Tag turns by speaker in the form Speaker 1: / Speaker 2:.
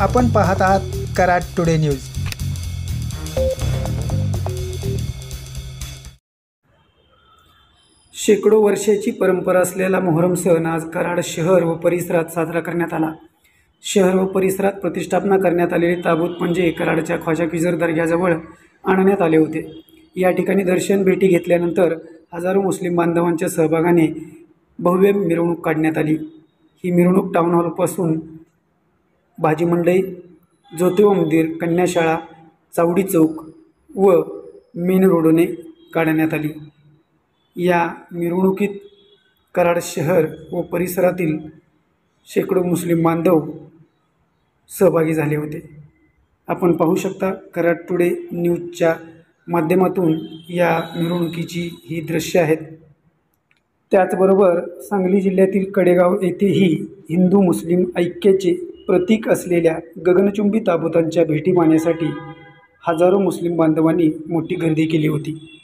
Speaker 1: आपण पाहत आहात कराड टुडे न्यूज।
Speaker 2: शेकडो वर्षाची परंपरा असलेला मोहरम सण आज कराड शहर व परिसरात साजरा करण्यात आला। शहर व परिसरात प्रतिष्ठापना करण्यात आलेले ताबूत म्हणजे कराडच्या ख्वाजा किजर दर्ग्याजवळ आणण्यात आले होते। या ठिकाणी दर्शन भेटी घेतल्यानंतर हजारो मुस्लिम बांधवांच्या सहभागाने भव्य मिरवणूक काढण्यात आली। ही मिरवणूक टाउन हॉलपासून भाजी मंडई, ज्योतिबा मंदिर, कन्याशाळा, चावडी चौक व मेन रोडने काढण्यात आली। या मिरवणुकीत कराड शहर व परिसरातील शेकडो मुस्लिम बांधव सहभागी झाले होते। आपण पाहू शकता कराड टुडे न्यूजच्या माध्यमातून या मिरवणुकीची ही दृश्य आहेत। त्याचबरोबर सांगली जिल्ह्यातील कडेगाव येथेही हिंदू मुस्लिम ऐक्याचे प्रतीक असलेल्या गगनचुंबी ताबुतांच्या भेटी पाहण्यासाठी हजारो मुस्लिम बांधवांनी मोठी गर्दी केली होती।